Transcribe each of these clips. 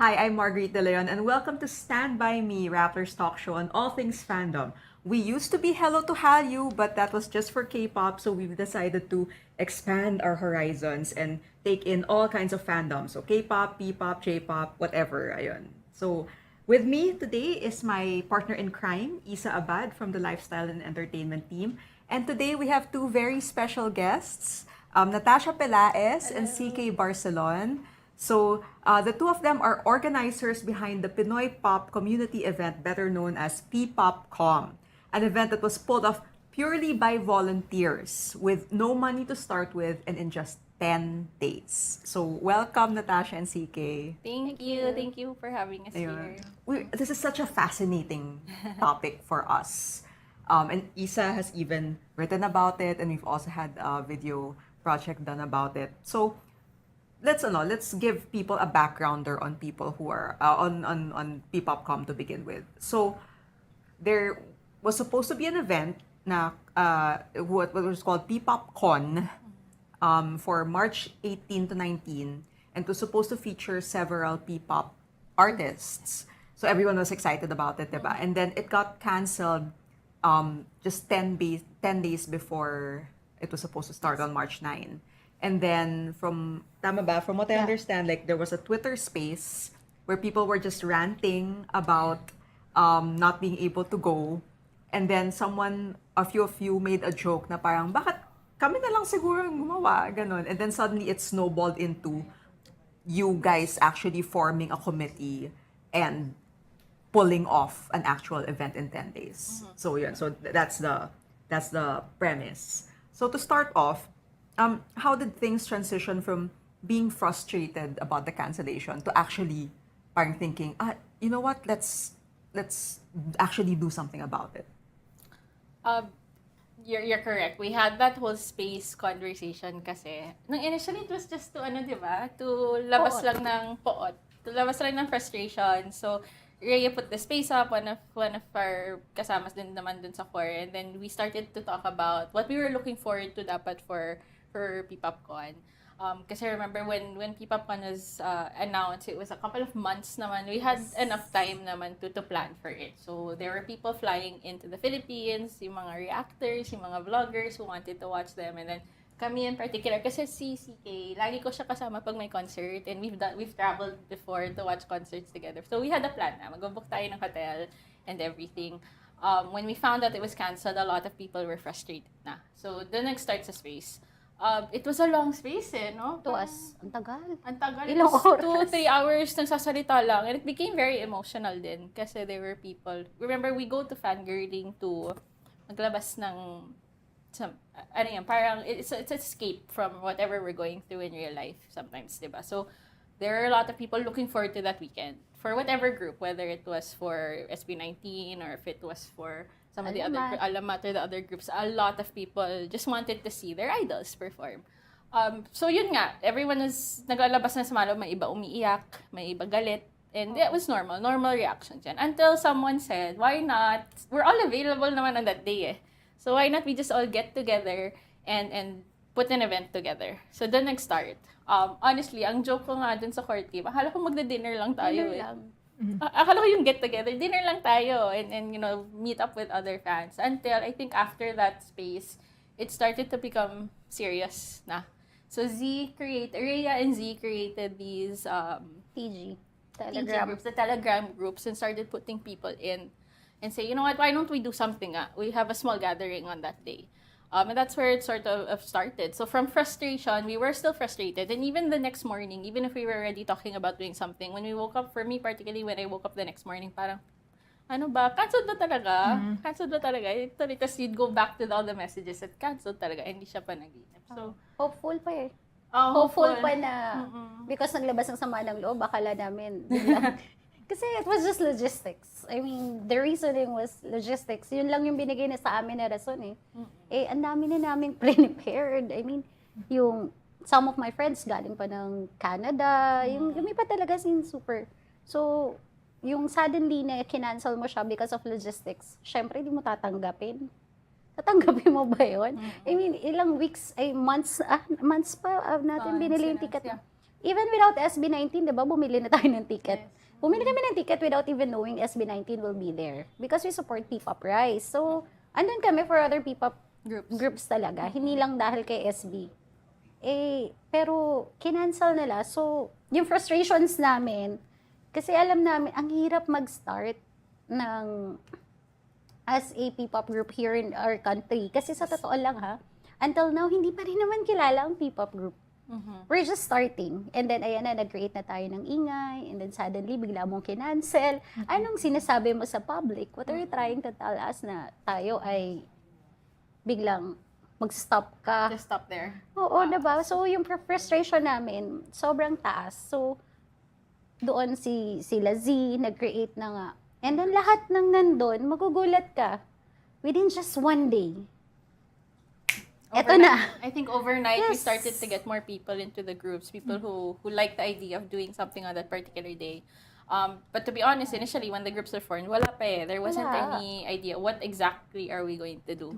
Hi, I'm Marguerite De Leon, and welcome to Stand By Me, Rappler's talk show on all things fandom. We used to be Hello to Hallyu, but that was just for K-pop, so we've decided to expand our horizons and take in all kinds of fandoms. So K-pop, P-pop, J-pop, whatever, ayun. So with me today is my partner in crime, Isa Abad from the Lifestyle and Entertainment team. And today we have two very special guests, Natassia Pelaez and CK Barcelon. So, the two of them are organizers behind the Pinoy Pop community event, better known as PPOPCOM, an event that was pulled off purely by volunteers with no money to start with and in just 10 days. So, welcome, Natasha and CK. Thank you. Thank you for having us Ayun. here. This is such a fascinating topic for us. And Isa has even written about it, and we've also had a video project done about it. So, let's give people a backgrounder on people who are on P-Popcom to begin with. So there was supposed to be an event na what was called P-Popcon for March 18 to 19, and it was supposed to feature several P-pop artists. So everyone was excited about it, diba? And then it got canceled just 10 days before it was supposed to start on March 9. And then tama ba, from what I understand, like there was a Twitter space where people were just ranting about not being able to go. And then a few of you made a joke na parang, bakit kami na lang siguro yung gumawa, ganon. And then suddenly it snowballed into you guys actually forming a committee and pulling off an actual event in 10 days. So yun, so that's the premise. So to start off, how did things transition from being frustrated about the cancellation to actually parang thinking, you know what, let's actually do something about it? You're correct. We had that whole space conversation kasi. Nung initially, it was just to, di ba? To labas lang ng poot. To labas lang ng frustration. So, Rhea put the space up, one of our kasamas din naman dun sa core. And then we started to talk about what we were looking forward to dapat for P-Popcon. Kasi remember when P-Popcon was announced, it was a couple of months naman. We had enough time naman to plan for it. So there were people flying into the Philippines, yung mga reactors, yung mga vloggers who wanted to watch them. And then kami in particular, kasi si CK, lagi ko siya kasama pag may concert, and we've traveled before to watch concerts together. So we had a plan na, mag-book tayo ng hotel and everything. When we found out it was canceled, a lot of people were frustrated na. So the next starts a space. It was a long space no? To us, ang tagal. Ang tagal. Ilang oras? 2-3 hours nagsasalita lang. And it became very emotional din. Kasi there were people. Remember, we go to fangirling to maglabas ng parang it's escape from whatever we're going through in real life sometimes, diba? So, there are a lot of people looking forward to that weekend. For whatever group, whether it was for SB19 or if it was for some of the other Alamat or the other groups, a lot of people just wanted to see their idols perform. So yun nga, everyone was naglalabas na sa malo, may iba umiiyak, may iba galit, and that was normal reactions yan. Until someone said, why not, we're all available naman on that day so why not we just all get together and put an event together. So the next start. Honestly, ang joke ko nga dun sa core team, akala ko magda-dinner lang tayo Akala ko yung get together, dinner lang tayo and meet up with other fans. Until I think after that space, it started to become serious na. So Rhea and Z created these TG groups, the Telegram groups, and started putting people in and say, you know what, why don't we do something? We have a small gathering on that day. And that's where it sort of started. So from frustration, we were still frustrated. And even the next morning, even if we were already talking about doing something, when we woke up, for me particularly, when I woke up the next morning, parang, ano ba, cancelled ba talaga? Cancelled ba talaga? Tapos you'd go back to all the messages at cancelled talaga, hindi siya pa nag-iinip. So, hopeful pa hopeful pa na, because naglabas ng sama ng loob, akala namin, kasi it was just logistics. I mean, the reasoning was logistics. Yun lang yung binigay na sa amin na rason ang dami na namin prepared. I mean, some of my friends galing pa ng Canada, yung pa talaga super. So, yung suddenly na kinancel mo siya because of logistics, syempre hindi mo tatanggapin. Tatanggapin mo ba yun? I mean, ilang weeks, months pa natin binili yung ticket. Even without SB19, di ba, bumili na tayo ng ticket. Bumili kami ng ticket without even knowing SB19 will be there. Because we support P-pop Rise. So, andun kami for other P-pop groups talaga. Hindi lang dahil kay SB. Pero kinancel nila. So, yung frustrations namin, kasi alam namin, ang hirap mag-start ng as a P-pop group here in our country. Kasi sa totoo lang until now, hindi pa rin naman kilala ang P-pop group. We're just starting. And then, ayan na, nag-create na tayo ng ingay. And then, suddenly, bigla mong kinancel. Anong sinasabi mo sa public? What are you trying to tell us na tayo ay biglang mag-stop ka? Just stop there. Oo, diba? So, yung frustration namin, sobrang taas. So, doon sila Z, nag-create na nga. And then, lahat ng nandun, magugulat ka. Within just one day. Eto na. I think overnight, we Yes. started to get more people into the groups, people who like the idea of doing something on that particular day. But to be honest, initially, when the groups were formed, wala pa eh. There wasn't Wala. any idea what exactly are we going to do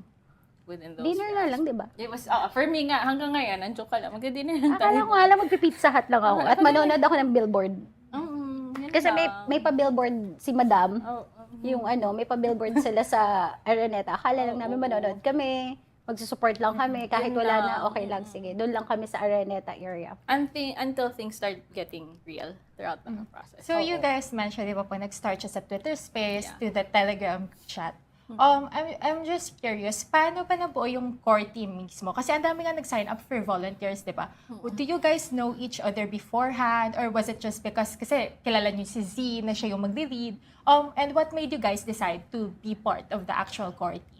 within those Dinner na years. lang, diba? It was, for me nga, hanggang ngayon, nandiyo ka lang, magdi-dinner lang Akala tayo. ko alam, magpipizza hut lang ako. At manonood ako ng billboard. Yun Kasi lang. may pa-billboard si Madam. Mm. Yung may pa-billboard sila sa Araneta. Akala lang namin manonood kami. Magsusupport lang kami. Kahit Yun wala lang. na, okay lang. Sige, doon lang kami sa Araneta area. Until things start getting real throughout the process. So you guys mentioned, di ba po, nag-start siya sa Twitter space Yeah. to the Telegram chat. I'm just curious, paano ba nabuo yung core team mismo? Kasi ang dami nga nag-sign up for volunteers, di ba? Do you guys know each other beforehand? Or was it just because, kasi kilala niyo si Z na siya yung magli-lead? And what made you guys decide to be part of the actual core team?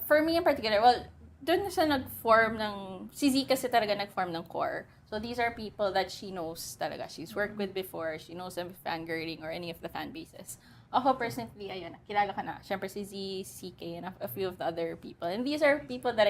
For me in particular, well, doon siya nag-form ng, si Z kasi talaga nag-form ng core. So these are people that she knows talaga. She's worked with before. She knows them fangirling or any of the fan bases. Ako personally, ayun, kilala ka na. Siyempre si Z, CK, and a few of the other people. And these are people that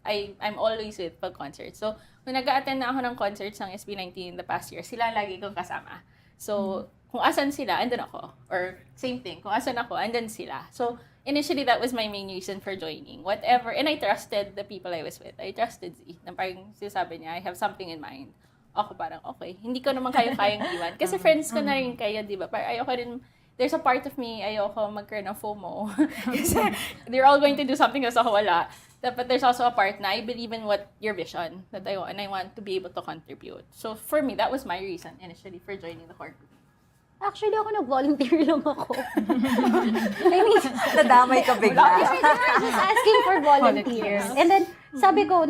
I'm always with pag concert. So, kung nag-a-attend na ako ng concerts ng SB19 in the past year, sila lagi kong kasama. So, kung asan sila, andun ako. Or same thing, kung asan ako, andun sila. So, initially, that was my main reason for joining. Whatever, and I trusted the people I was with. I trusted Z. Na parang sinasabi niya, I have something in mind. Ako parang, okay, hindi ko naman kayo kayang iwan. Kasi friends ko na rin kayo, di ba? Parang ayoko rin, there's a part of me, ayoko magkaroon ng FOMO. Kasi they're all going to do something na ako wala. But there's also a part na I believe in what your vision that I want, and I want to be able to contribute. So for me, that was my reason initially for joining the core group. Actually, ako nag-volunteer lang ako. I mean, Nadamay ka bigla. they were just asking for volunteers. And then, sabi ko,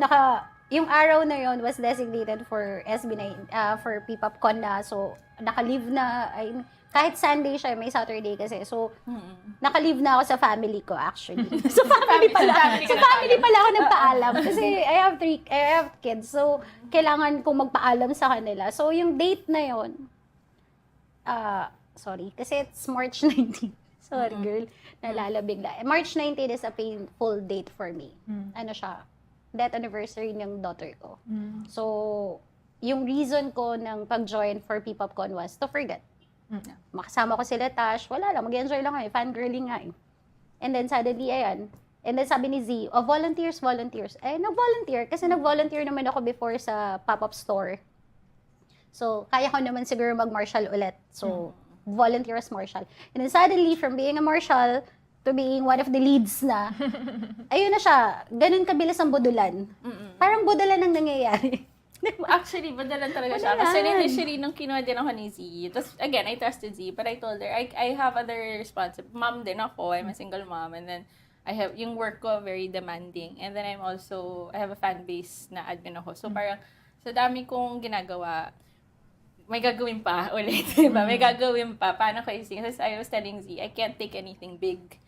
yung araw na yon was designated for SB9, for PPOPCOM na. So, naka-leave na, kahit Sunday siya, may Saturday kasi. So, naka-leave na ako sa family ko actually. So, family pala ako nagpaalam. Kasi I have kids. So, kailangan kong magpaalam sa kanila. So, yung date na yon, sorry, kasi it's March 19. Sorry, girl. Nalala bigla. March 19 is a painful date for me. Ano siya? Death anniversary ng daughter ko. So, yung reason ko ng pag-join for PPOPCON was to forget. Makasama ko sila, Tash. Wala lang. Mag-enjoy lang kami. Fangirling nga eh. And then, suddenly, ayan. And then, sabi ni Z, volunteers. Nag-volunteer. Kasi nag-volunteer naman ako before sa pop-up store. So, kaya ko naman siguro mag-marshal ulit. So, volunteer as marshal. And then suddenly, from being a marshal to being one of the leads na, ayun na siya, ganun kabilis ang budulan. Parang budulan ang nangyayari. Actually, badalan talaga siya. Kasi initially, nung kinuha din ako ni Z, tapos again, I trusted Z, but I told her, I have other responsibilities. Mom din ako, I'm a single mom, and then I have, yung work ko, very demanding. And then I have a fan base na admin ako. So parang, sa dami kong ginagawa, may gagawin pa ulit, diba? May gagawin pa. Paano ko ising? Kasi I was telling Z, I can't take anything big.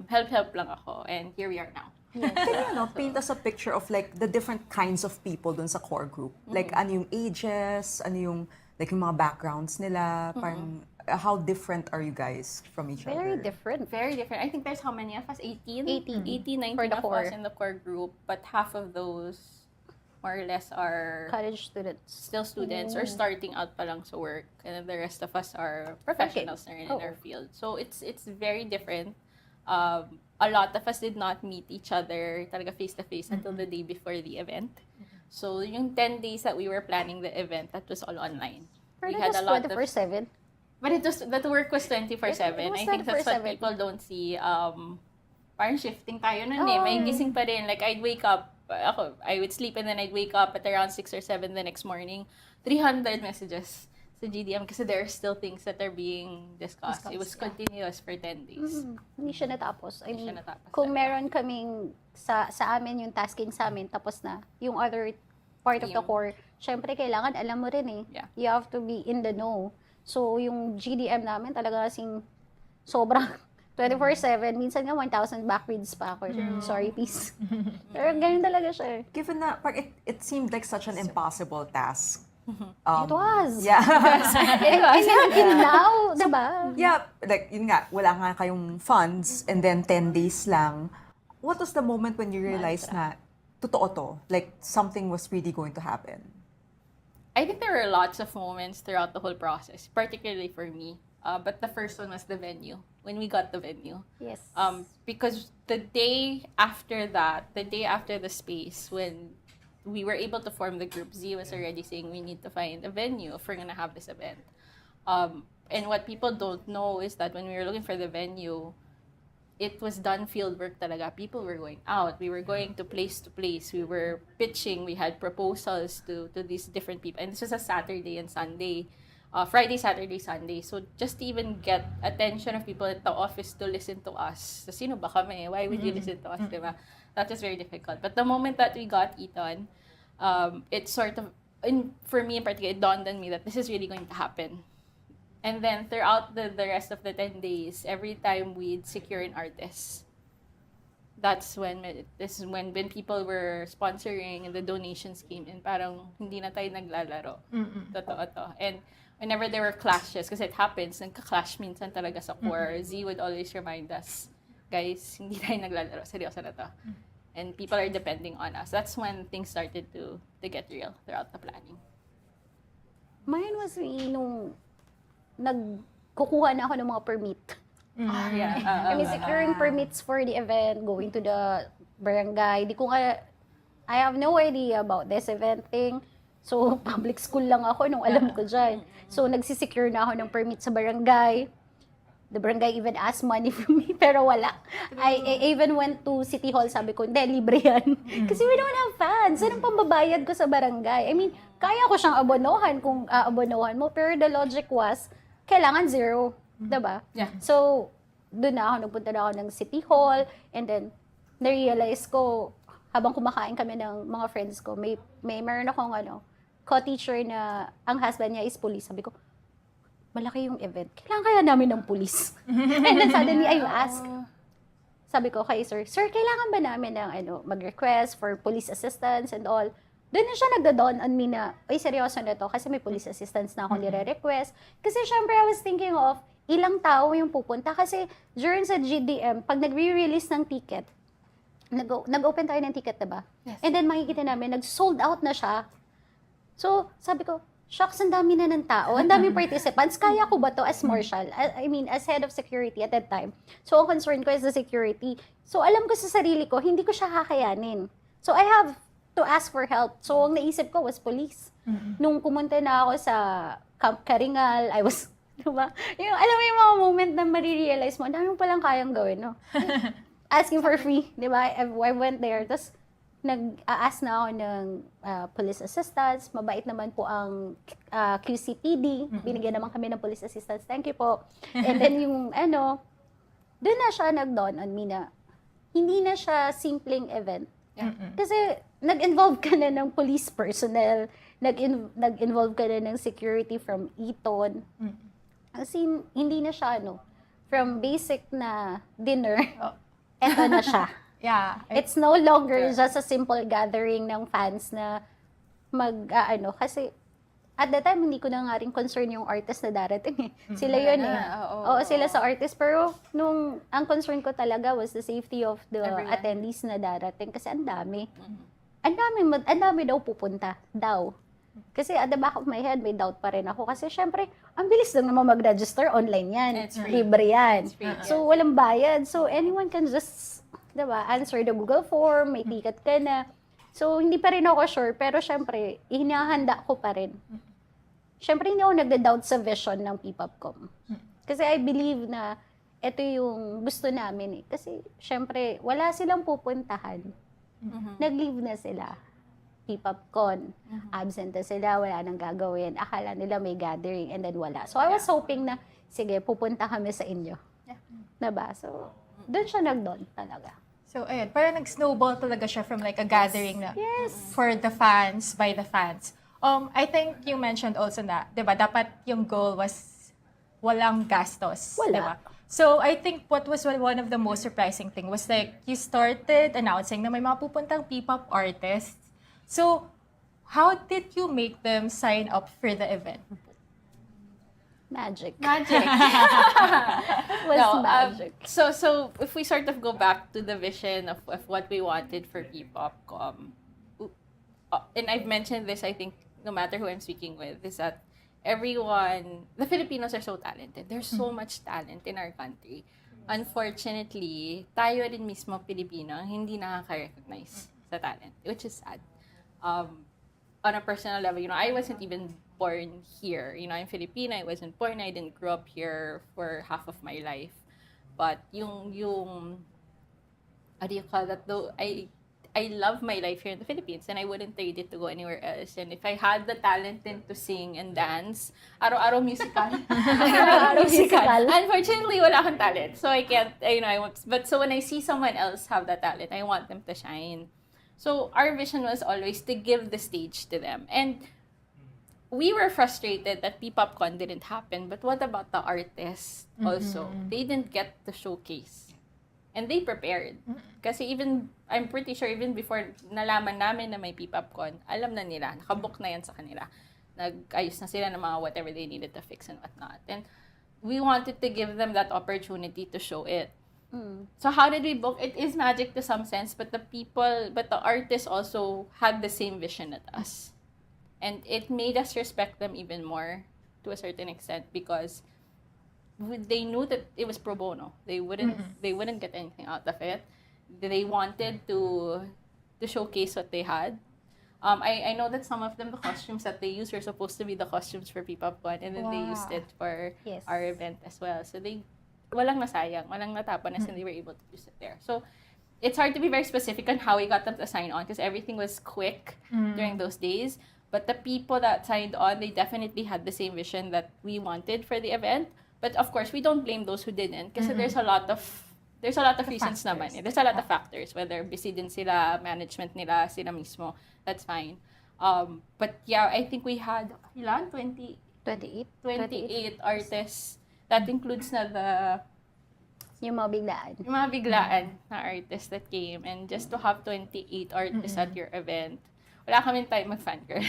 Help lang ako. And here we are now. Can you paint us a picture of like the different kinds of people dun sa core group? Like ano yung ages, ano yung like yung mga backgrounds nila, parang how different are you guys from each Very other? different. Very different. I think there's how many of us? 18? 18. 19 For the of core. us in the core group. But half of those, more or less, are College students. still students or starting out pa lang sa work. And then the rest of us are professionals na rin in our field. So it's very different. A lot of us did not meet each other talaga face-to-face until the day before the event. So, yung 10 days that we were planning the event, that was all online. Pero We that had a was lot of 24/7. But that work was 24/7. It was I think that's what 24/7. people don't see. Parang shifting tayo nun eh. Oh. May gising pa rin. Like, I'd wake up, I would sleep and then I'd wake up at around 6 or 7 the next morning. 300 messages sa GDM kasi there are still things that are being discussed. It was continuous for 10 days. Hindi siya natapos. I Hindi siya mean, natapos kung talaga. meron kaming sa amin yung tasking sa amin, tapos na. Yung other part of the Team. core, syempre kailangan alam mo rin eh. Yeah. You have to be in the know. So, yung GDM namin talaga kasing sobrang 24/7. Minsan nga 1,000 backreads pa ako. Sorry, peace. Pero ganun talaga siya. Given na, it seemed like such an impossible task. It was. Yeah. And now, diba? Yeah, like, yun nga, wala nga kayong funds, and then 10 days lang. What was the moment when you realized na, totoo to, like, something was really going to happen? I think there were lots of moments throughout the whole process, particularly for me. But the first one was the venue, when we got the venue. Yes. Because the day after that, the day after the space, when we were able to form the group, Z was already saying we need to find a venue if we're gonna have this event. And what people don't know is that when we were looking for the venue, it was done field work talaga. People were going out. We were going to place. We were pitching. We had proposals to these different people. And this was a Saturday and Sunday. Friday, Saturday, Sunday. So just to even get attention of people at the office to listen to us. So sino ba kami? Why would you listen to us, diba? That was very difficult. But the moment that we got Eton, it sort of, for me in particular, it dawned on me that this is really going to happen. And then throughout the rest of the 10 days, every time we'd secure an artist, that's when people were sponsoring and the donations came in. Parang hindi na tayo naglalaro. Totoo to. And whenever there were clashes, kasi it happens, nagka-clash minsan talaga sa core, Z would always remind us, guys, hindi tayo naglalaro. Seryoso na to. And people are depending on us. That's when things started to get real throughout the planning. Mine was nung nagkukuha na ako ng mga permit. Yeah. I mean, securing permits for the event, going to the barangay. I have no idea about this event thing. So, public school lang ako nung alam ko dyan. So, nagsisecure na ako ng permit sa barangay. The barangay even asked money from me, pero wala. I even went to City Hall, sabi ko, hindi, libre yan. Kasi we don't have funds. Anong pambabayad ko sa barangay? I mean, kaya ko siyang abonohan kung aabonohan mo, pero the logic was, kailangan zero. Diba? Yeah. So, doon na ako, nagpunta na ako ng City Hall, and then, na-realize ko, habang kumakain kami ng mga friends ko, meron akong co-teacher na ang husband niya is police. Sabi ko, malaki yung event. Kailangan kaya namin ng police. And then suddenly I asked, sabi ko kay sir, kailangan ba namin ng mag-request for police assistance and all? Doon na siya nagda-dawn on me na, ay seryoso na to kasi may police assistance na ako nire-request. Kasi syempre I was thinking of, ilang tao yung pupunta. Kasi during sa GDM, pag nag-re-release ng ticket, nag-open tayo ng ticket, diba? Yes. And then makikita namin, nag-sold out na siya. So, sabi ko, shucks, ang dami na ng tao, ang daming participants, kaya ko ba to as marshal? I mean, as head of security at that time. So, ang concern ko is the security. So, alam ko sa sarili ko, hindi ko siya kakayanin. So, I have to ask for help. So, ang naisip ko was police. Nung pumunta na ako sa Camp Karingal, I was, diba? Alam mo yung mga moment na marirealize mo, ang dami mo palang kayang gawin, no? Asking for free, diba? I went there, tapos, nag-a-ask na ako ng police assistance. Mabait naman po ang QCPD. Binigyan naman kami ng police assistance. Thank you po. And then yung doon na siya nag-dawn on me na hindi na siya simpleng event. Yeah. Kasi nag-involve ka na ng police personnel, nag-involve ka na ng security from Eton. As in, hindi na siya from basic na dinner, eto na siya. Yeah. It's no longer just a simple gathering ng fans na kasi at that time, hindi ko na nga rin concern yung artist na darating eh. Sila yun eh. Oo, sila sa artist. Pero ang concern ko talaga was the safety of the attendees na darating. Kasi ang dami. Ang dami daw pupunta. Kasi at the back of my head, may doubt pa rin ako. Kasi syempre, ang bilis lang naman mag-register. Online yan. Libre yan. So, walang bayad. So, anyone can just, diba, answer the Google form, may ticket ka na. So, hindi pa rin ako sure, pero syempre, hinahanda ko pa rin. Syempre, hindi ako nagda-doubt sa vision ng PPOPCOM. Kasi I believe na ito yung gusto namin eh. Kasi, syempre, wala silang pupuntahan. Nag-leave na sila. PPOPCon. Absent na sila, wala nang gagawin. Akala nila may gathering and then wala. So, I was hoping na, sige, pupunta kami sa inyo. Diba? So, doon siya nag-doon talaga. So, ayun, parang nag-snowball talaga siya from like a gathering na for the fans, by the fans. I think you mentioned also na, di ba, dapat yung goal was walang gastos. Wala. Di ba? So, I think what was one of the most surprising thing was like, you started announcing na may mga pupuntang P-pop artists. So, how did you make them sign up for the event? Magic. Magic. Was No, magic. so if we sort of go back to the vision of what we wanted for PPOPCOM, and I've mentioned this, I think, no matter who I'm speaking with, is that everyone, the Filipinos are so talented. There's so much talent in our country. Unfortunately, tayo rin mismo Pilipino ang hindi nakaka-recognize sa talent, which is sad. On a personal level, I wasn't even born here. I'm Filipino. I wasn't born. I didn't grow up here for half of my life. But yung how do you call that though? I love my life here in the Philippines and I wouldn't trade it to go anywhere else. And if I had the talent then to sing and dance, araw-araw musical. Araw-araw musical. Unfortunately, wala akong talent. So I can't, but so when I see someone else have that talent, I want them to shine. So our vision was always to give the stage to them. And we were frustrated that PPOPCon didn't happen, but what about the artists also? They didn't get the showcase. And they prepared. Kasi I'm pretty sure even before nalaman namin na may PPOPCon, alam na nila, nakabook na yan sa kanila. Nag-ayos na sila ng mga whatever they needed to fix and whatnot. And we wanted to give them that opportunity to show it. So how did we book? It is magic to some sense, but the artists also had the same vision as us. And it made us respect them even more to a certain extent because they knew that it was pro bono. They wouldn't get anything out of it. They wanted to showcase what they had. I know that some of them, the costumes that they used were supposed to be the costumes for PPOPCon, and then they used it for our event as well. So walang nasayang, walang natapon and they were able to use it there. So it's hard to be very specific on how we got them to sign on because everything was quick during those days. But the people that signed on, they definitely had the same vision that we wanted for the event. But of course, we don't blame those who didn't kasi there's a lot of reasons naman. There's a lot of factors, whether busy din sila, management nila, sila mismo. That's fine. But yeah, I think we had 28 artists. That includes na Yung mga biglaan na artists that came. And just to have 28 artists at your event, wala kaming time mag-fangirl.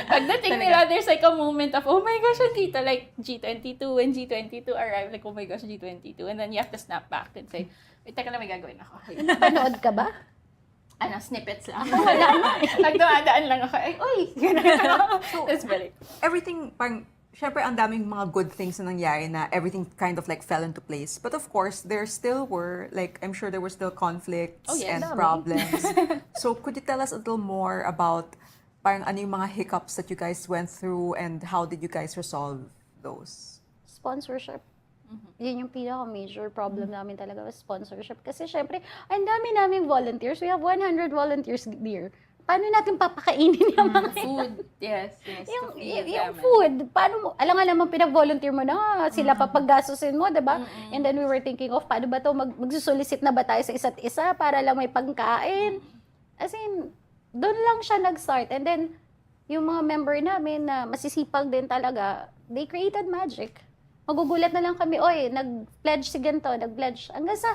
Pagdating nila, there's like a moment of, oh my gosh, andito, like G22, when G22 arrived, like, oh my gosh, G22. And then you have to snap back and say, wait, teka lang, may gagawin ako. Panood ka ba? Snippets lang. Wala na. Nagdumadaan lang ako. Ay, uy! So, that's very Everything, parang, syempre, ang daming mga good things na nangyari na everything kind of like fell into place. But of course, there still were, like, I'm sure there were still conflicts and problems. So, could you tell us a little more about parang ano yung mga hiccups that you guys went through and how did you guys resolve those? Sponsorship. Yun yung pinaka-major problem namin talaga was sponsorship. Kasi syempre, ang dami naming volunteers. We have 100 volunteers here. Paano natin papakainin yung mga food. Yes. Yung food. Paano mo, alam mo, pinag-volunteer mo na, sila papaggastusin mo, diba? And then we were thinking of, paano ba to, magsusolicit na ba tayo sa isa't isa para lang may pagkain? As in, doon lang siya nag-start. And then, yung mga member namin na masisipag din talaga, they created magic. Magugulat na lang kami, oy, nag-pledge si ganito, nag-pledge. Hanggang sa,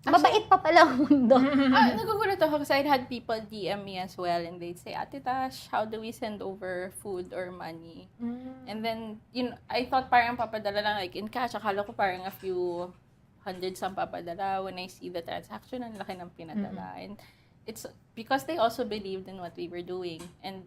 mabait pa pala ang mundo. Nagugulat ako kasi I had people DM me as well and they'd say, Ate Tash, how do we send over food or money? And then, I thought parang papadala lang like in cash. Akala ko parang a few hundreds ang papadala. When I see the transaction, ang laki ng pinadala. And it's because they also believed in what we were doing. And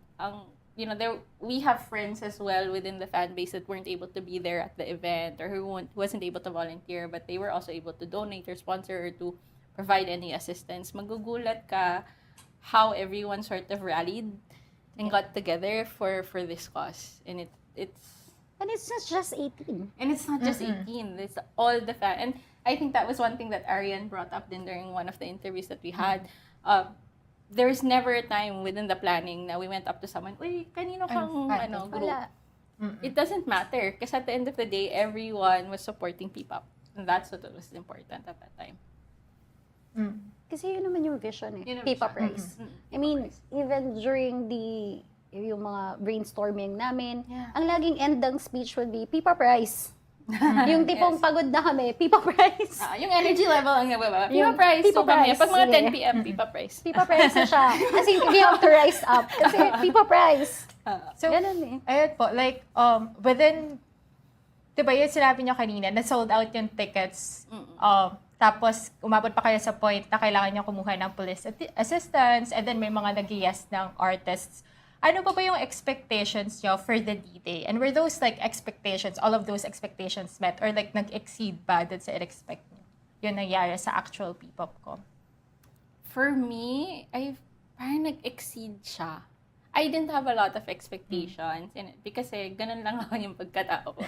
we have friends as well within the fan base that weren't able to be there at the event or who wasn't able to volunteer, but they were also able to donate or sponsor or to provide any assistance. Magugulat ka how everyone sort of rallied and got together for this cause. And it's And it's not just 18. and it's not just 18, it's all the and I think that was one thing that Arian brought up din during one of the interviews that we had. There's never a time within the planning na we went up to someone, uy, kanino kang group? Wala. It doesn't matter because at the end of the day, everyone was supporting P-pop. And that's what was important at that time. Kasi yun naman yung vision eh. Yun ang P-pop vision. Rise. I mean, even during yung mga brainstorming namin, Yeah. ang laging end ng speech would be P-pop Rise. Yung tipong pagod na kami, P-pop Rise. Yung energy level ang nababa. Yung P-pop Rise. So P-pop kami, Rise, pag mga sige. 10 p.m., P-pop Rise. P-pop Rise na siya. As in, we have to rise up. Kasi P-pop Rise. So, Ganun eh. ayun po, like, within, diba yun sinabi niyo kanina, na sold out yung tickets, tapos umabot pa kayo sa point na kailangan niyo kumuha ng police assistance, and then may mga nag-yes ng artists. Ano pa ba yung expectations niyo for the D-Day? And were those like expectations, all of those expectations met, or like nag-exceed ba dun sa in-expect niyo? Yun nangyari sa actual PPOPCOM. For me, parang nag-exceed siya. I didn't have a lot of expectations in it because ganun lang ako yung pagkatao ko.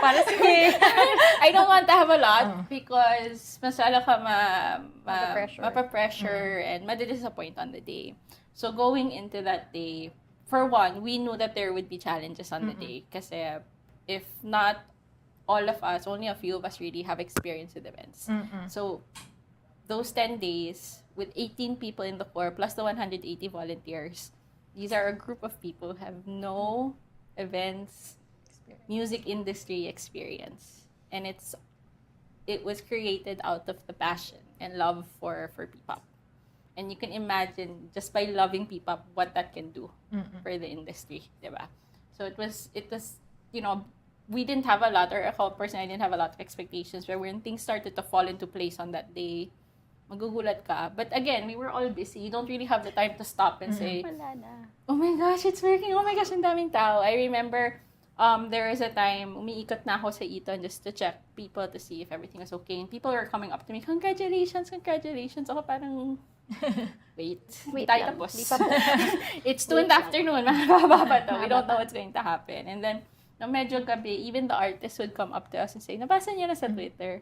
Para sige. I don't want to have a lot because masala ka Mapapressure. and madidisappoint on the day. So going into that day, for one, we knew that there would be challenges on the day kasi if not all of us, only a few of us really have experience with events. So those 10 days with 18 people in the core plus the 180 volunteers, these are a group of people who have no events, music industry experience. And it was created out of the passion and love for P-pop. And you can imagine just by loving P-pop what that can do for the industry, diba? So it was we didn't have a lot, or ako personally didn't have a lot of expectations, but when things started to fall into place on that day, magugulat ka. But again, we were all busy. You don't really have the time to stop and say, Wala na. oh my gosh, it's working. Oh my gosh, ang daming tao. I remember there was a time, umiikot na ako sa Eton just to check people to see if everything was okay. And people were coming up to me, congratulations. Ako parang, wait tayo lang. tapos. Di pa po. It's 2 in the afternoon. Mahaba pa to. We don't know what's going to happen. And then, nung medyo gabi, even the artists would come up to us and say, nabasa niyo na sa Twitter.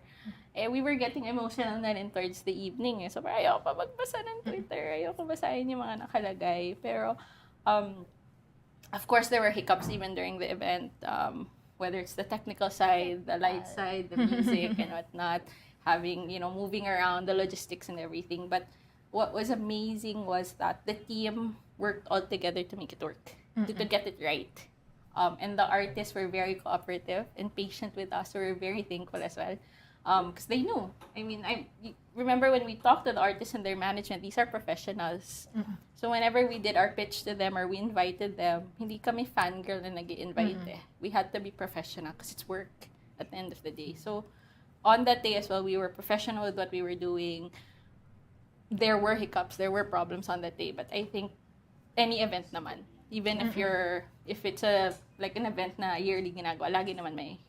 We were getting emotional na rin towards the evening. So, parang ayoko pa magbasa ng Twitter. Ayoko basahin yung mga nakalagay. Pero, of course, there were hiccups even during the event. Whether it's the technical side, the light side, the music, and whatnot. Having, moving around, the logistics and everything. But what was amazing was that the team worked all together to make it work. To get it right. And the artists were very cooperative and patient with us. So we're very thankful as well. Because they knew. I mean, remember when we talked to the artists and their management, these are professionals. So whenever we did our pitch to them or we invited them, hindi kami fangirl na nag-i-invite eh. We had to be professional because it's work at the end of the day. So on that day as well, we were professional with what we were doing. There were hiccups, there were problems on that day. But I think any event naman, even if it's like an event na yearly ginagawa, lagi naman may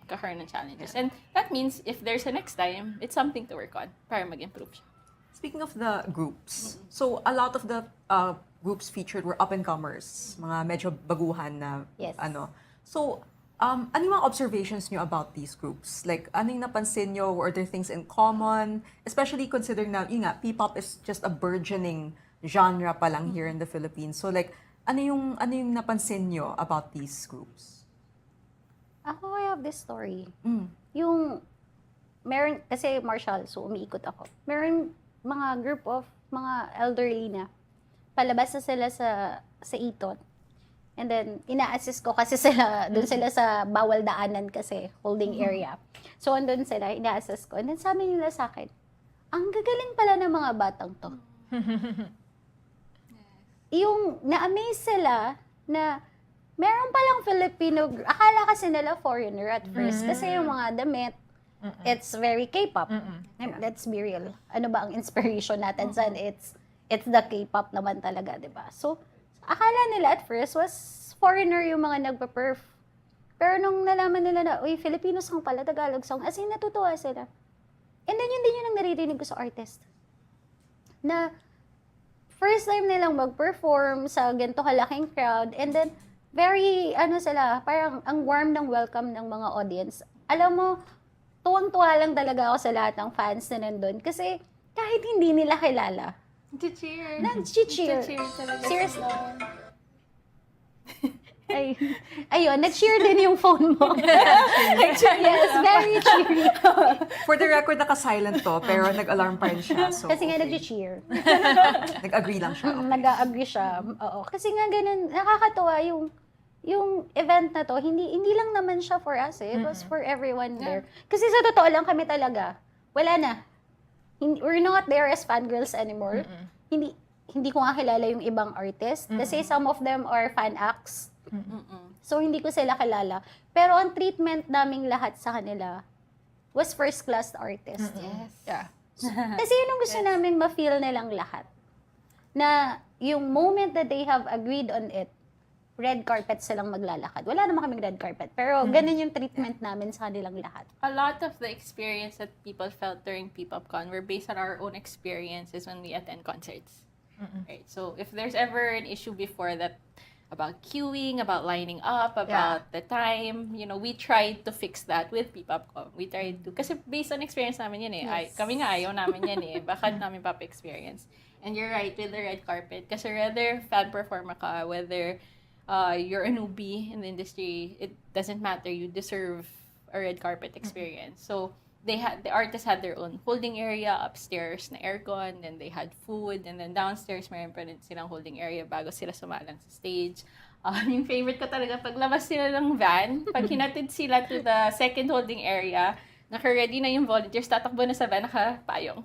kakaroon ng challenges. And that means if there's a next time, it's something to work on para mag-improve siya. Speaking of the groups, so a lot of the groups featured were up-and-comers, mga medyo baguhan na Yes. So, ano yung mga observations nyo about these groups? Like, ano yung napansin nyo? Were there things in common? Especially considering na, yun nga, P-pop is just a burgeoning genre pa lang here in the Philippines. So, like, ano yung napansin nyo about these groups? Ako, I have this story. Yung, meron, kasi Marshall, so umiikot ako. Meron mga group of mga elderly na. Palabas na sila sa Eton. And then, ina-assist ko kasi doon sila sa bawal daanan kasi, holding area. So, andun sila, ina-assist ko. And then, sabi nila sa akin, ang gagaling pala ng mga batang to. Yung na-amaze sila na meron palang Filipino, akala kasi nila foreigner at first. Kasi yung mga damit, it's very K-pop. Let's be real. Ano ba ang inspiration natin saan? It's the K-pop naman talaga, di ba? So, akala nila at first was foreigner yung mga nagpa-perf. Pero nung nalaman nila na, uy, Filipino song pala, Tagalog song, as in natutuwa sila. And then yun din yung naririnig ko sa artist. Na first time nilang mag-perform sa ganito kalaking crowd. And then, very, parang ang warm ng welcome ng mga audience. Alam mo, tuwang-tuwa lang talaga ako sa lahat ng fans na nandun. Kasi, kahit hindi nila kilala, Nag-cheer. nag-cheer. Nag-cheer talaga. Seriously. Ayun, nag-cheer din yung phone mo. Yes, very cheery. For the record, naka-silent to, pero nag-alarm pa rin siya. So, Kasi nga okay. nag-cheer. Nag-agree lang siya. Okay. Nag-agree siya. Oo. Kasi nga ganun, nakakatuwa yung event na to, hindi lang naman siya for us eh. It was for everyone there. Kasi sa totoo lang kami talaga, wala na. We're not there as fangirls anymore. Hindi ko nga kilala yung ibang artist. Kasi some of them are fan acts. So, hindi ko sila kilala. Pero ang treatment naming lahat sa kanila was first-class artist. Yes. Yeah. Kasi yun ang gusto namin ma-feel nilang lahat. Na yung moment that they have agreed on it, red carpet silang maglalakad. Wala naman kaming red carpet. Pero ganun yung treatment namin sa kanilang lahat. A lot of the experience that people felt during PPOPCON were based on our own experiences when we attend concerts. Right? So, if there's ever an issue before that, about queuing, about lining up, about the time, we tried to fix that with PPOPCOM. We tried to, kasi based on experience namin yun eh. Yes. Kami nga ayaw namin yan eh. Bakit namin papa-experience? And you're right with the red carpet. Kasi whether fan performer ka, whether you're a newbie in the industry, it doesn't matter. You deserve a red carpet experience. So, the artists had their own holding area upstairs na aircon, and they had food, and then downstairs mayroon pa rin silang holding area bago sila sumalang sa stage. Yung favorite ko talaga, paglabas sila ng van, pag hinatid sila to the second holding area, naka-ready na yung volunteers, tatakbo na sa van, nakapayong.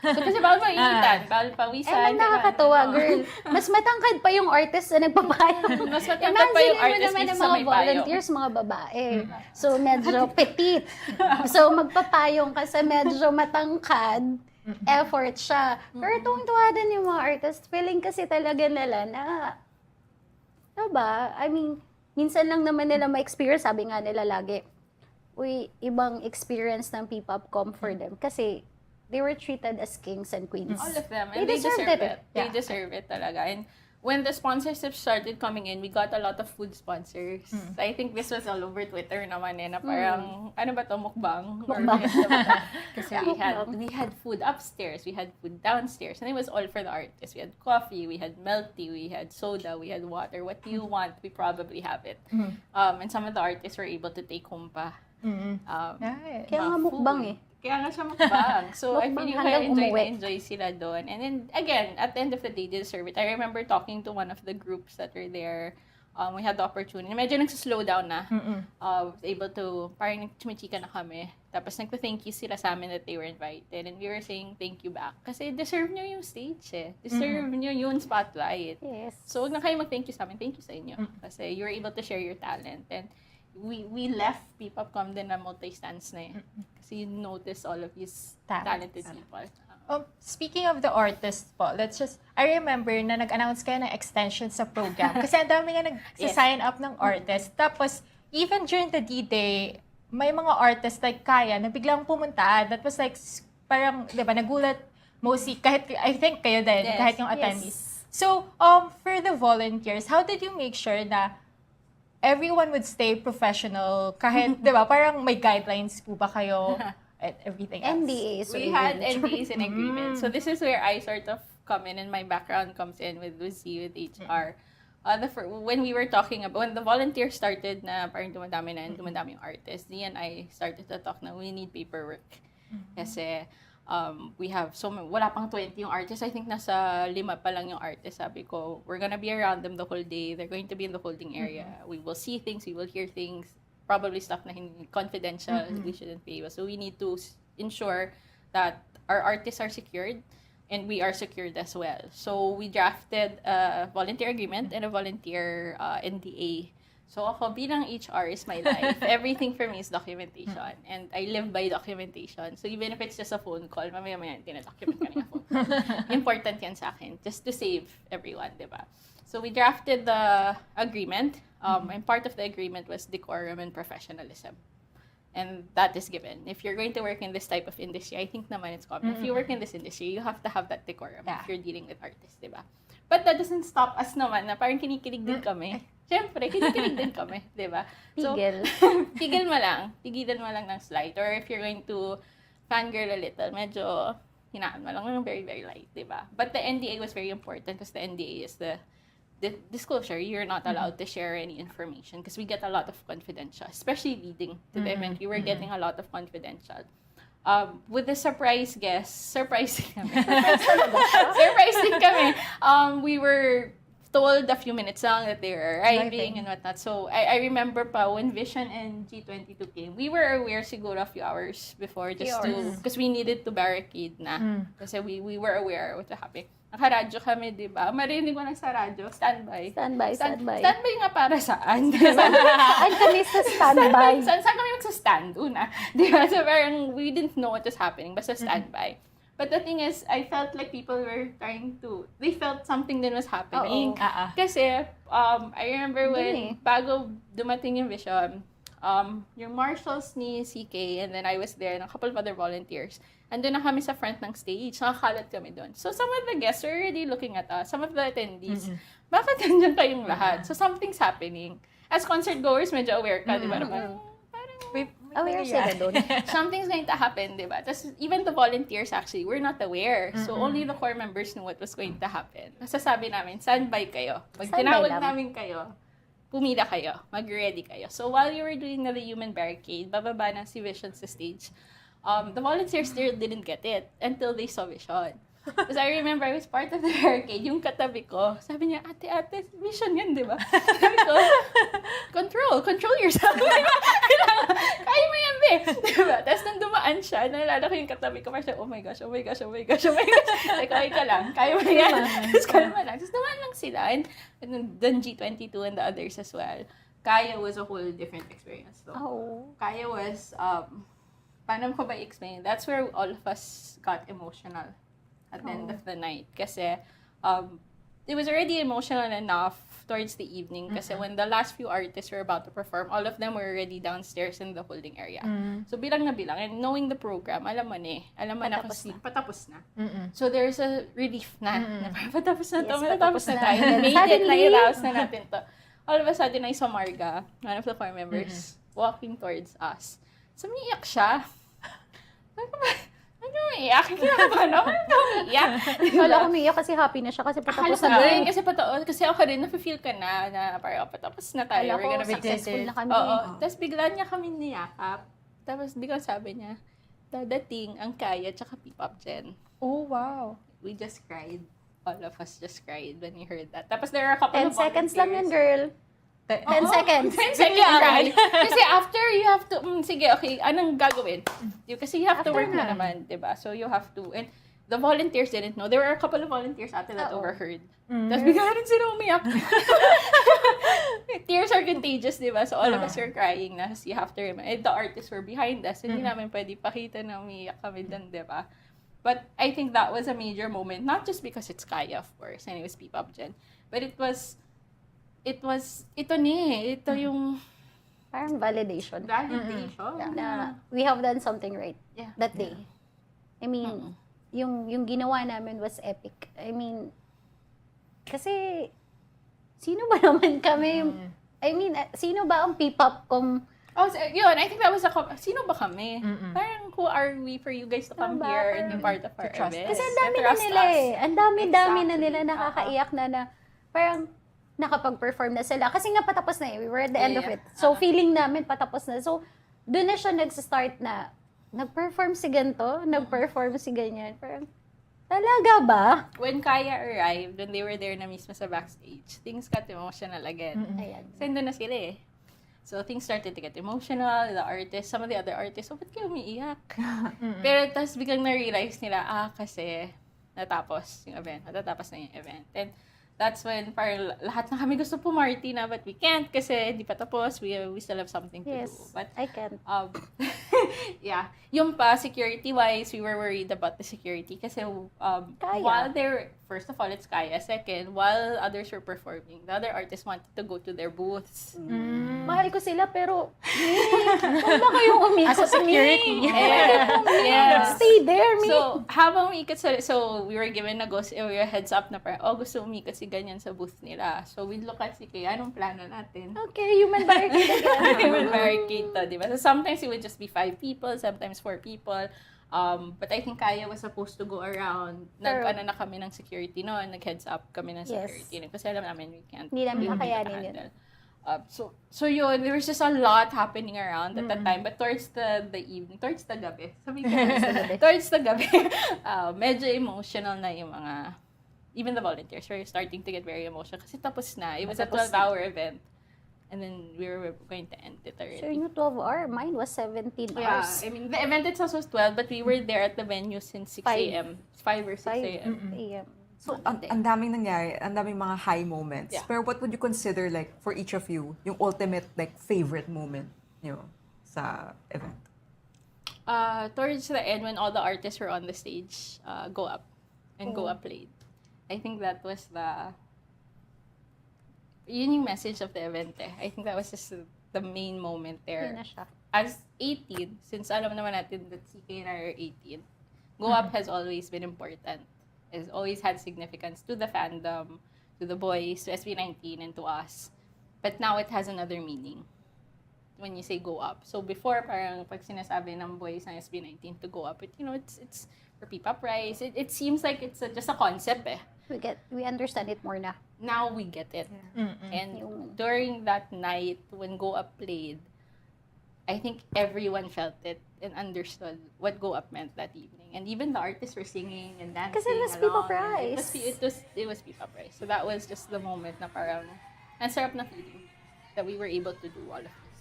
So, kasi bawal mainitan, bawal pawisan. Nakakatuwa, girl. Mas matangkad pa yung artist na nagpapayong. Mas matangkad pa yung artist naman dito ng sa mga may payong. volunteers, mga babae. So, medyo petite. So, magpapayong kasi medyo matangkad. Effort siya. Pero tuwang-tuwa din yung mga artist. Feeling kasi talaga nila na, diba? I mean, minsan lang naman nila ma-experience. Sabi nga nila lagi, ibang experience ng P-POPCOM for them. Kasi, they were treated as kings and queens. All of them. They And they deserved deserve it. it. They deserve it talaga. And when the sponsorships started coming in, we got a lot of food sponsors. I think this was all over Twitter naman eh, na parang, ano ba to, mukbang? Mukbang. Kasi we had food upstairs, we had food downstairs, and it was all for the artists. We had coffee, we had milk tea, we had soda, we had water. What do you want? We probably have it. And some of the artists were able to take home pa. Right. Kaya nga mukbang eh. Kaya nga siya mukbang. So, I Mukbang feel hanggang umuwi. enjoy sila doon. And then, again, at the end of the day, they deserve it. I remember talking to one of the groups that were there. We had the opportunity. Medyo nagsa-slow down na. Was able to, parang nagchimichika na kami. Tapos nagpa-thank you sila sa amin that they were invited. And we were saying thank you back. Kasi deserve nyo yung stage eh. Deserve nyo yung spotlight. Yes. So, huwag na kayo mag-thank you sa amin. Thank you sa inyo. Kasi you were able to share your talent. And we left P-POPCOM din na multi-stance na eh. Kasi you notice all of these talented people. Speaking of the artists po, I remember na nag-announce kayo ng extension sa program. Kasi ang dami nga nag-sign up ng artists. Tapos, even during the D-Day, may mga artists like Kaya na biglang pumunta. That was like, parang, di ba, nagulat mostly, kahit, I think kayo din, Yes. kahit yung attendees. So, for the volunteers, how did you make sure na everyone would stay professional kahit, di ba, parang may guidelines po ba kayo at everything else? NDAs. We had NDAs and agreements. So this is where I sort of come in and my background comes in with Z, with HR. When we were talking about, when the volunteers started na parang dumadami yung artists, Z and I started to talk na we need paperwork. Kasi we have wala pang 20 yung artists. I think nasa 5 pa lang yung artists. Sabi ko, we're gonna be around them the whole day. They're going to be in the holding area. We will see things, we will hear things, probably stuff na hindi confidential, we shouldn't pay. So we need to ensure that our artists are secured and we are secured as well. So we drafted a volunteer agreement and a volunteer NDA. So ako bilang HR is my life. Everything for me is documentation. And I live by documentation. So even if it's just a phone call, mamaya-maya tinadocument ka na phone call. Important yan sa akin. Just to save everyone, di ba? So we drafted the agreement. And part of the agreement was decorum and professionalism. And that is given. If you're going to work in this type of industry, I think naman it's common. If you work in this industry, you have to have that decorum if you're dealing with artists, di ba? But that doesn't stop us naman na parang kinikilig din kami. Siyempre, kinikilig din kami, di ba? So, Tigil. Tigilan mo lang ng slight. Or if you're going to fangirl a little, medyo hinaan mo lang, very, very light, di ba? But the NDA was very important because the NDA is the disclosure. You're not allowed to share any information because we get a lot of confidential, especially leading to the event. We were getting a lot of confidential. With the surprise guests, surprising kami. Surprising kami. We were told a few minutes lang that they were arriving and whatnot. So, I remember pa when Vision and G22 came, we were aware siguro a few hours before because we needed to barricade na. Kasi we were aware what was happening. Nakaradyo kami, di ba? Marinig ko lang sa radyo, standby. Standby nga para saan? Saan kami sa standby? Saan kami magsa-stand? Una. Di ba? So parang we didn't know what was happening, basta standby. But the thing is, I felt like people were they felt something then was happening. Kasi, I remember when, bago dumating yung Vision, yung marshals ni CK, and then I was there, and a couple of other volunteers. Andun na kami sa front ng stage, nakakalat kami doon. So, some of the guests are already looking at us, some of the attendees, bakit nandiyan kayong lahat? So, something's happening. As concert goers, medyo aware ka, di ba? Parang aware sila doon. Something's going to happen, di ba? Tapos, even the volunteers actually, we're not aware. So, only the core members knew what was going to happen. Sasabi namin, standby kayo. Pag tinawag namin kayo, pumila kayo, mag-ready kayo. So, while you were doing the human barricade, bababa na si Vision sa stage, the volunteers still didn't get it until they saw Vision. Because I remember I was part of the barricade, yung katabi ko, sabi niya, ate, Vision yan, di ba? Sabi ko, control yourself. Kaya mo yan, be. Di ba? Tapos nang dumaan siya, nalala ko yung katabi ko, parang oh my gosh. Like, okay ka lang, kaya mo yan. Tapos kalma lang. Tapos dumaan lang sila. And then G22 and the others as well. Kaya was a whole different experience. So, Kaya was, paano ko ba i-explain? That's where all of us got emotional at the end of the night. Kasi, it was already emotional enough towards the evening. Kasi when the last few artists were about to perform, all of them were already downstairs in the holding area. So, bilang na bilang. And knowing the program, alam mo na kasi patapos na. So, there's a relief na. Patapos na to, patapos na tayo. Made it, na-house na natin to. All of a sudden, I saw Marga, one of the core members, walking towards us. Sumiyak siya. Ano umiyak? Kinakabahan ako. Ano umiyak? Wala ko umiyak kasi happy na siya kasi patapos na din. Kasi ako rin, nafe-feel ka na parang patapos na tayo. We're gonna be successful na kami. Oo. Tapos bigla niya kami niyakap. Tapos bigla sabi niya, dadating ang Kaya tsaka PPOPCOM. Oh, wow. We just cried. All of us just cried when we heard that. Tapos there are a couple 10 of seconds lang yan, girl. 10 seconds. 10 seconds, right? Kasi after, you have to, sige, okay, anong gagawin? Kasi you have to work na naman, diba? So, you have to, and the volunteers didn't know. There were a couple of volunteers after that overheard. Tapos bigla rin sila umiyak. Tears are contagious, diba? So, all of us were crying na. So, you have to remember, the artists were behind us. Hindi namin pwede pakita na umiyak kami dun, diba? But I think that was a major moment, not just because it's Kaya, of course, and it was PPOPCOM, but ito yung parang validation. Na we have done something right that day. I mean, yung ginawa namin was epic. I mean, kasi sino ba naman kami? I mean, sino ba ang PPOPCOM? Oh, so, yun, I think that was sino ba kami? Parang, who are we for you guys to come here and be part of our event? Kasi ang dami na nila Ang dami na nila nakakaiyak na parang nakapag-perform na sila. Kasi nga patapos na we were at the end of it. So, feeling namin patapos na. So, doon na siya nag-start na nag-perform si ganito, nag-perform si ganyan. Parang, talaga ba? When Kaya arrived, when they were there na mismo sa backstage, things got emotional again. Ayan. Kasi doon na sila eh. So, things started to get emotional. The artists, some of the other artists, ba't kayo umiiyak? Pero tapos biglang na-realize nila, kasi natapos yung event. Natatapos na yung event. And that's when parang lahat na kami gusto pumarty na, but we can't kasi hindi pa tapos. We still have something to do. But I can't. Yung pa, security-wise, we were worried about the security kasi while they're first of all, it's Kaya. Second, while others were performing, the other artists wanted to go to their booths. Mahal ko sila, pero, huwag na kayong umikot. As a security. Yeah. Stay there, me. So, habang umikot so we were given a heads up na parang, gusto umikot si ganyan sa booth nila. So, we'd look at si Kaya, anong plano natin? Okay, human barricade again. Human barricade to, di ba? So, sometimes it would just be 5 people, sometimes 4 people. But I think Kaya was supposed to go around. Nag-ano na kami ng security noon, nag-heads up kami ng security. Kasi alam namin, we can't. Hindi namin we kakayanin can't yun. handle. So yun, there was just a lot happening around at that time. But towards the evening, towards the gabi, sabi ko, towards the gabi, medyo emotional na yung mga, even the volunteers were starting to get very emotional kasi tapos na. It was a 12-hour event. And then we were going to end it already. So, yung 12-hour, mine was 17 Yeah, hours. I mean, the event itself was 12, but we were there at the venue since 6 a.m. 5 or 6 a.m. a.m. So, ang daming nangyari, ang daming mga high moments. Yeah. Pero what would you consider, like, for each of you, yung ultimate, like, favorite moment nyo sa event? Towards the end, when all the artists were on the stage, Go Up and Go Up played. I think that was yun yung message of the event eh. I think that was just the main moment there. Yun na siya. As 18, since alam naman natin that CK and I are 18, Go Up has always been important. Has always had significance to the fandom, to the boys, to SB19, and to us. But now it has another meaning when you say Go Up. So before, parang pag sinasabi ng boys ng SB19 to go up, it's for P-pop Rise. It seems like it's just a concept eh. We understand it more na. Now we get it. Yeah. And during that night, when Go Up played, I think everyone felt it and understood what Go Up meant that evening. And even the artists were singing and dancing. Kasi it was along. P-pop Rise. It was P-pop Rise. So that was just the moment na parang, ang sarap na feeling that we were able to do all of this.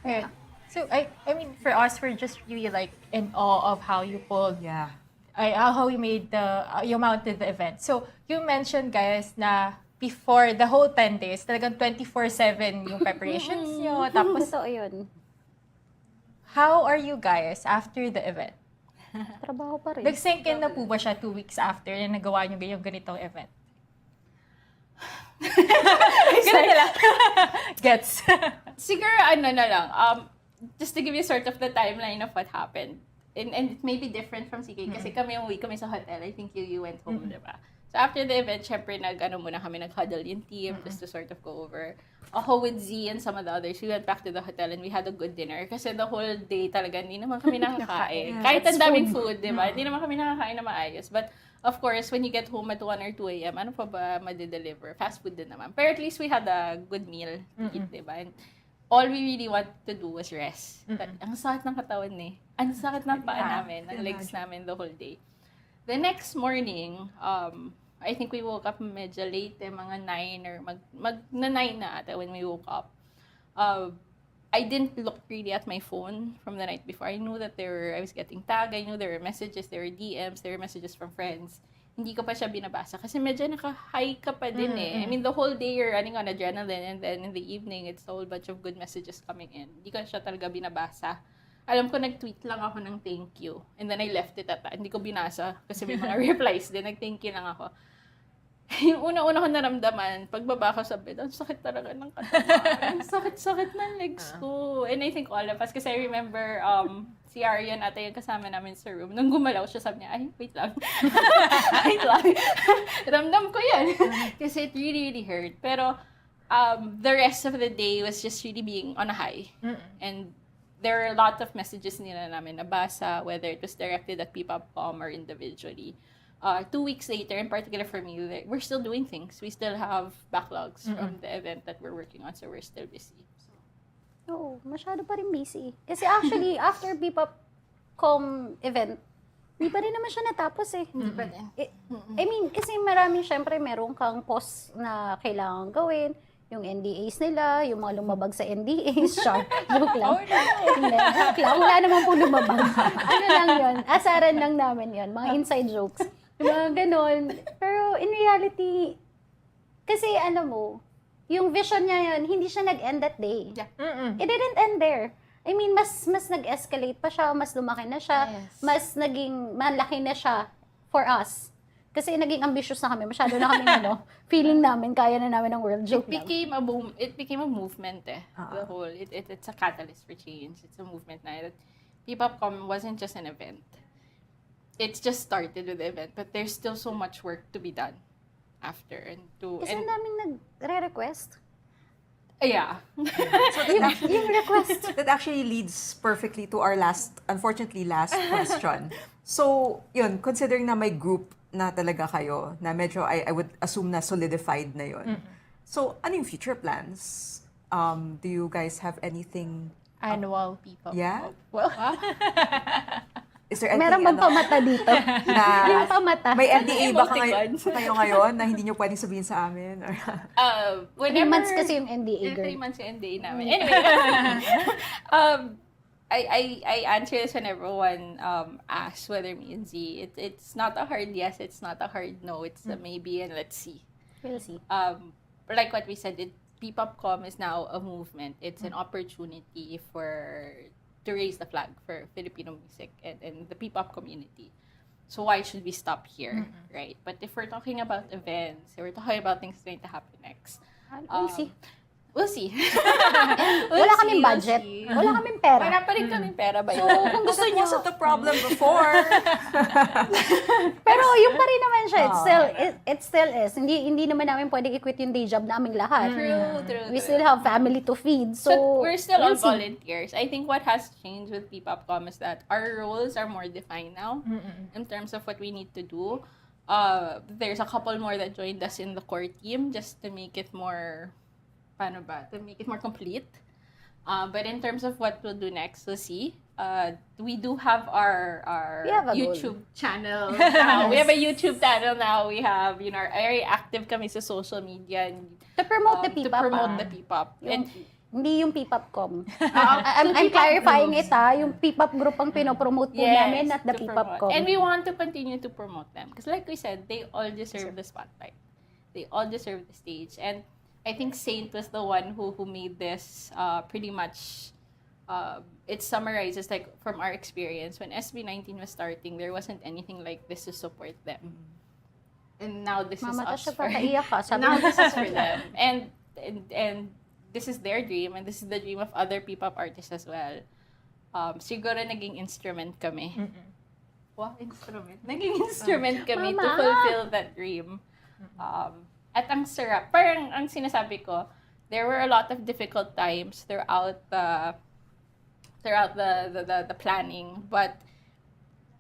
Right. So, I mean, for us, we're just really, like, in awe of how you pulled Yeah. how you made you mounted the event. So, you mentioned, guys, na before the whole 10 days, talagang 24/7 yung preparations nyo. Tapos, Totoo yun. how are you guys after the event? Trabaho pa rin. Nag-sync in na po ba siya 2 weeks after na nagawa nyo yung ganitong event? Ganun na lang. Gets. Siguro, ano na lang, just to give you sort of the timeline of what happened. And it may be different from CK kasi kami umuwi kami sa hotel. I think you went home, diba? So after the event, syempre muna kami nag-huddle yung team just to sort of go over. Ako with Z and some of the others, we went back to the hotel and we had a good dinner kasi the whole day talaga hindi naman kami nakakain. Kahit ang daming food, diba? Hindi naman kami nakakain na maayos. But of course, when you get home at 1 or 2 a.m., ano pa ba madideliver? Fast food din naman. Pero at least we had a good meal to eat, diba? And all we really wanted to do was rest. Ang sakit ng katawan eh. Ang sakit ng paa namin, ng legs namin the whole day. The next morning, I think we woke up medyo late, mga 9 or na 9 na ata when we woke up. I didn't look really at my phone from the night before. I knew that I was getting tagged. I knew there were messages, there were DMs, there were messages from friends. Hindi ko pa siya binabasa kasi medyo naka-high ka pa din eh. I mean, the whole day you're running on adrenaline and then in the evening, it's a whole bunch of good messages coming in. Hindi ko siya talaga binabasa. Alam ko, nag-tweet lang ako ng thank you. And then I left it at that. Hindi ko binasa kasi may mga replies din. Nag-thank you lang ako. Yung una-una ko naramdaman, pagbaba ko sa bed, ang sakit talaga ng katawan. Ang sakit-sakit ng legs ko. And I think all of us, kasi I remember, si Arian ata yung kasama namin sa room. Nung gumalaw siya, sabi niya, ay, wait lang. Wait lang. Ramdam ko yan. Kasi it really, really hurt. Pero, the rest of the day was just really being on a high. And there are a lot of messages nila namin nabasa, whether it was directed at PPOPCOM or individually. 2 weeks later, in particular for me, we're still doing things. We still have backlogs from the event that we're working on, so we're still busy. Oo, masyado pa rin busy. Kasi actually, after PPOPCOM event, hindi pa rin naman siya natapos eh. I mean, kasi syempre, meron kang post na kailangan gawin. Yung NDAs nila, yung mga lumabag sa NDAs, joke lang. Hindi, joke lang. Wala naman po lumabag. Ano lang yun, asaran lang namin yun, mga inside jokes. Yung mga ganon. Pero in reality, kasi yung vision niya yun, hindi siya nag-end that day. Yeah. It didn't end there. I mean, mas nag-escalate pa siya, mas lumaki na siya, Yes. mas naging malaki na siya for us. Kasi naging ambitious na kami. Masyado na kami, feeling namin, kaya na namin ng world. Joke lang. It became a movement The whole, it's a catalyst for change. It's a movement na. PPOPCOM wasn't just an event. It's just started with the event, but there's still so much work to be done after. Kasi ang daming nagre-request. Yeah. So Yung request. that actually leads perfectly to our unfortunately last question. So, yun, considering na may group na talaga kayo, na medyo, I would assume na solidified na yun. So, ano yung future plans? Do you guys have anything? Annual people. Yeah? Well, Is there anything, Meron bang pamata dito? Yung pamata. may NDA ba Emoticons. kayo ngayon na hindi nyo pwedeng sabihin sa amin? Or, 3 months kasi yung NDA, girl. 3 months yung NDA namin. Anyway, I answer this when everyone asks whether me and Z. It's not a hard yes, it's not a hard no. It's a maybe and let's see. We'll see. Like what we said, PPOPCOM is now a movement. It's an opportunity to raise the flag for Filipino music and the P-pop community. So why should we stop here, right? But if we're talking about events, if we're talking about things going to happen next, We'll see. We'll see. Wala kaming budget. Wala kaming pera. Wala pa rin kaming pera ba So, yun? kung gusto that niyo, wasn't the problem before. pero yung pa rin naman siya, it still is. Hindi naman namin pwedeng i-quit yung day job naming lahat. True. We still have family to feed. So, But we're still all we'll see. volunteers. I think what has changed with PPOPCOM is that our roles are more defined now in terms of what we need to do. There's a couple more that joined us in the core team just to make it more, to make it more complete. But in terms of what we'll do next, we'll see. We do have our We have a YouTube channel now. We have a YouTube channel now. We have, our very active kami sa social media and To promote the to P-pop. promote the P-pop. And Hindi yung P-popcom. P-pop I'm clarifying groups. it yung P-pop group ang pinopromote po namin at the to P-popcom. promote. And we want to continue to promote them. Because like we said, they all deserve the spotlight. They all deserve the stage. And I think Saint was the one who made this pretty much, it summarizes like from our experience. When SB19 was starting, there wasn't anything like this to support them. And now this Mama, is us Natassia, for papaiyak ka. Sabi now mo. this is for them. And this is their dream, and this is the dream of other P-pop artists as well. Siguro naging instrument kami. Wow, instrument. Naging instrument kami to Mama! fulfill that dream. At ang sarap. Parang ang sinasabi ko, there were a lot of difficult times throughout the planning, but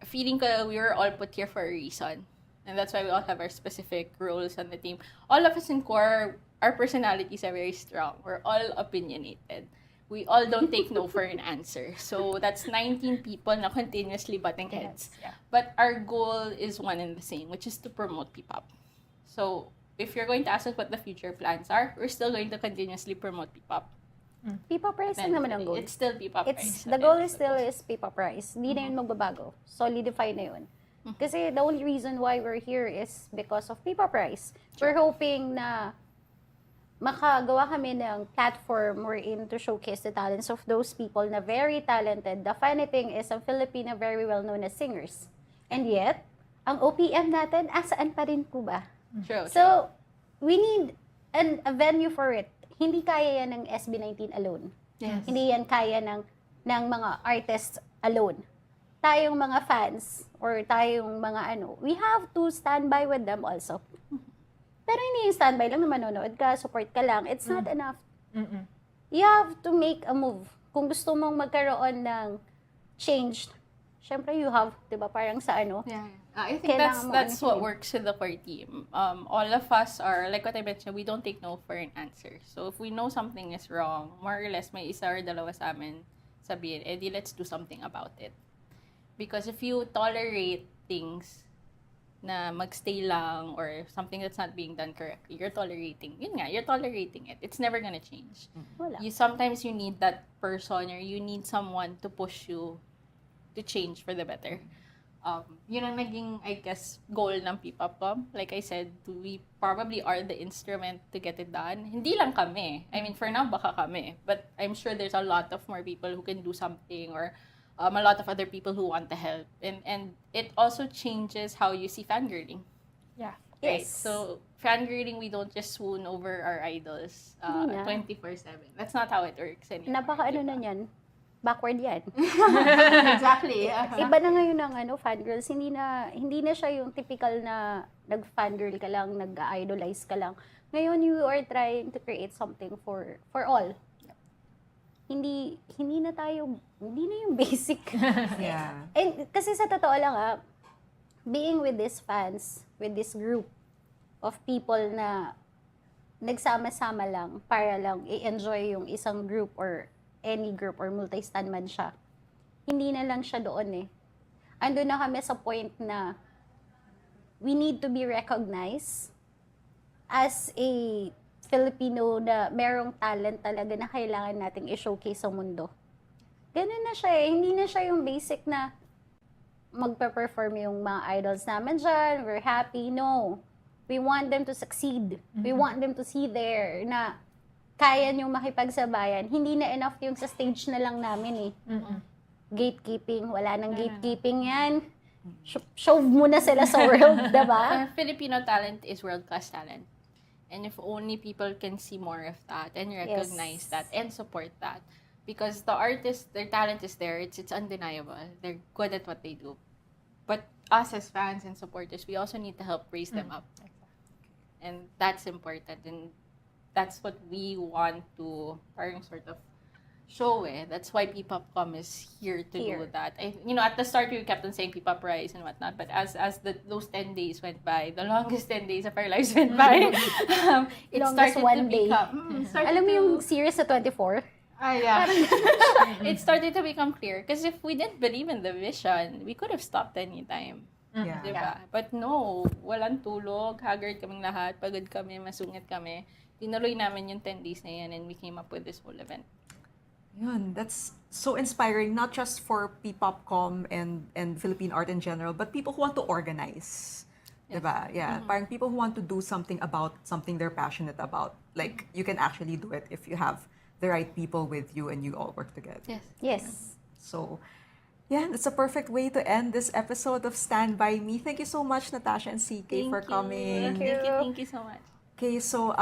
feeling ko we were all put here for a reason. And that's why we all have our specific roles on the team. All of us in core, our personalities are very strong. We're all opinionated. We all don't take no for an answer. So that's 19 people na continuously butting heads. Yeah. But our goal is one and the same, which is to promote P-pop. So if you're going to ask us what the future plans are, we're still going to continuously promote P-pop. P-pop rice lang naman ang goal. It's still P-pop The goal is still P-pop rice. Hindi na yun magbabago. Solidify na yun. Kasi the only reason why we're here is because of P-pop rice. We're hoping na makagawa kami ng platform wherein to showcase the talents of those people na very talented. The funny thing is, ang Filipino very well known as singers. And yet, ang OPM natin, asaan pa rin po ba? True. So, we need a venue for it. Hindi kaya yan ng SB19 alone. Yes. Hindi yan kaya ng mga artists alone. Tayong mga fans or tayong mga we have to stand by with them also. Pero hindi yung standby lang na manonood ka, support ka lang. It's not enough. You have to make a move. Kung gusto mong magkaroon ng change, syempre you have, di ba, parang sa Yeah. I think Kailangan mo that's what ano works with the core team. All of us are, like what I mentioned, we don't take no for an answer. So if we know something is wrong, more or less may isa or dalawa sa amin sabihin, di let's do something about it. Because if you tolerate things na magstay lang or something that's not being done correctly, you're tolerating it. It's never gonna change. wala. Sometimes you need that person or you need someone to push you to change for the better. Yun ang naging, I guess, goal ng PPOPCOM. Like I said, we probably are the instrument to get it done. Hindi lang kami. I mean, for now, baka kami. But I'm sure there's a lot of more people who can do something or a lot of other people who want to help. And it also changes how you see fangirling. Yeah. Yes. Right. So, fangirling, we don't just swoon over our idols Hindi na. 24/7. That's not how it works anymore. Napaka diba? na yan. Backward yan. Exactly. Iba na ngayon ang fangirls. Hindi na siya yung typical na nag-fangirl ka lang, nag-idolize ka lang. Ngayon, you are trying to create something for all. Hindi na yung basic. Yeah. And kasi sa totoo lang being with these fans, with this group of people na nagsama-sama lang para lang i-enjoy yung isang group or any group or multi-stan man siya. Hindi na lang siya doon Ando na kami sa point na we need to be recognized as a Filipino na merong talent talaga na kailangan nating i-showcase sa mundo. Ganun na siya Hindi na siya yung basic na magpa-perform yung mga idols namin dyan, we're happy. No. We want them to succeed. We want them to see there na kaya nyo makipagsabayan. Hindi na enough yung sa stage na lang namin Gatekeeping. Wala nang gatekeeping yan. Show muna sila sa world, diba? Filipino talent is world-class talent. And if only people can see more of that and recognize that and support that. Because the artist, their talent is there. It's undeniable. They're good at what they do. But us as fans and supporters, we also need to help raise them up. And that's important. And that's what we want to parang sort of show That's why PPOPCOM is here to do that. At the start, we kept on saying PPOP Rise and whatnot. But as those 10 days went by, the longest 10 days of our lives went by, it Longest started one to day. become... Alam mo yung series sa 24? Yeah. It started to become clear. Because if we didn't believe in the vision, we could have stopped anytime. Yeah. Diba? But no, walang tulog, haggard kaming lahat, pagod kami, masungit kami. Tinuloy namin yung 10 days na yan and we came up with this whole event. Yun, that's so inspiring, not just for PPOPCOM and Philippine art in general, but people who want to organize. Yes. Diba? Yeah. Parang people who want to do something about something they're passionate about. Like, you can actually do it if you have the right people with you and you all work together. Yes. Yes. So, yeah, that's a perfect way to end this episode of Stand By Me. Thank you so much, Natassia and CK, for coming. Thank you so much. Okay, so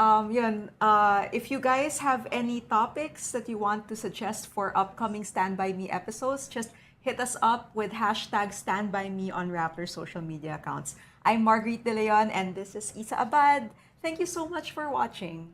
if you guys have any topics that you want to suggest for upcoming Stand By Me episodes, just hit us up with hashtag Stand By Me on Rappler social media accounts. I'm Marguerite De Leon and this is Isa Abad. Thank you so much for watching.